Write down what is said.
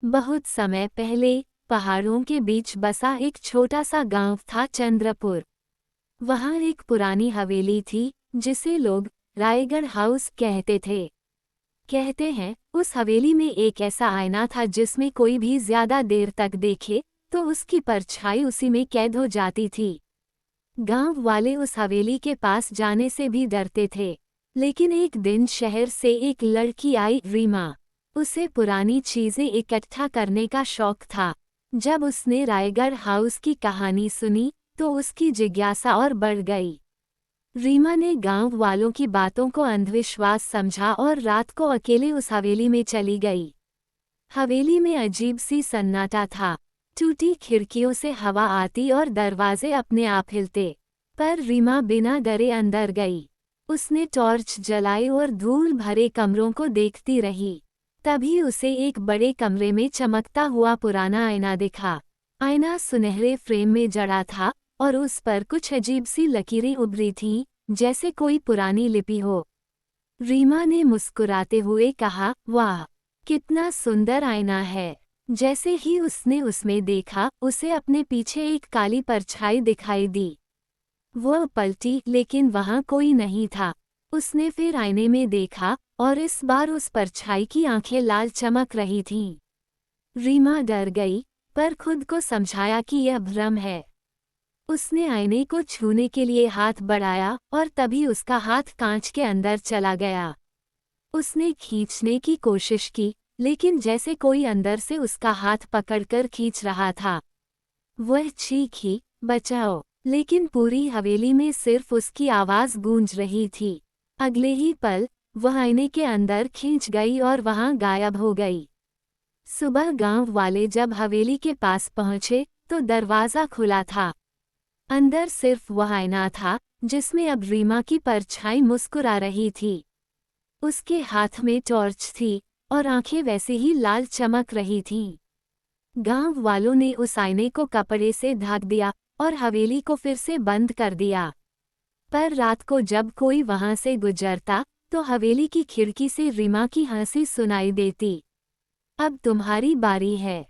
बहुत समय पहले पहाड़ों के बीच बसा एक छोटा सा गांव था चंद्रपुर। वहां एक पुरानी हवेली थी जिसे लोग रायगढ़ हाउस कहते थे। कहते हैं उस हवेली में एक ऐसा आईना था जिसमें कोई भी ज्यादा देर तक देखे तो उसकी परछाई उसी में कैद हो जाती थी। गांव वाले उस हवेली के पास जाने से भी डरते थे। लेकिन एक दिन शहर से एक लड़की आई, रीमा। उसे पुरानी चीजें इकट्ठा करने का शौक था। जब उसने रायगढ़ हाउस की कहानी सुनी तो उसकी जिज्ञासा और बढ़ गई। रीमा ने गांव वालों की बातों को अंधविश्वास समझा और रात को अकेले उस हवेली में चली गई। हवेली में अजीब सी सन्नाटा था। टूटी खिड़कियों से हवा आती और दरवाजे अपने आप हिलते। पर रीमा बिना डरे अंदर गई। उसने टॉर्च जलाई और धूल भरे कमरों को देखती रही। तभी उसे एक बड़े कमरे में चमकता हुआ पुराना आईना दिखा। आईना सुनहरे फ्रेम में जड़ा था और उस पर कुछ अजीब सी लकीरें उभरी थीं, जैसे कोई पुरानी लिपि हो। रीमा ने मुस्कुराते हुए कहा, वाह, कितना सुंदर आईना है। जैसे ही उसने उसमें देखा, उसे अपने पीछे एक काली परछाई दिखाई दी। वह पलटी लेकिन वहां कोई नहीं था। उसने फिर आईने में देखा और इस बार उस परछाई की आंखें लाल चमक रही थीं। रीमा डर गई, पर खुद को समझाया कि यह भ्रम है। उसने आईने को छूने के लिए हाथ बढ़ाया और तभी उसका हाथ कांच के अंदर चला गया। उसने खींचने की कोशिश की, लेकिन जैसे कोई अंदर से उसका हाथ पकड़कर खींच रहा था। वह चीखी, बचाओ, लेकिन पूरी हवेली में सिर्फ उसकी आवाज गूंज रही थी। अगले ही पल वह आईने के अंदर खींच गई और वहां गायब हो गई। सुबह गांव वाले जब हवेली के पास पहुंचे तो दरवाजा खुला था। अंदर सिर्फ वह आईना था जिसमें अब रीमा की परछाई मुस्कुरा रही थी। उसके हाथ में टॉर्च थी और आंखें वैसे ही लाल चमक रही थीं। गांव वालों ने उस आईने को कपड़े से ढक दिया और हवेली को फिर से बंद कर दिया। पर रात को जब कोई वहां से गुजरता तो हवेली की खिड़की से रीमा की हंसी सुनाई देती। अब तुम्हारी बारी है।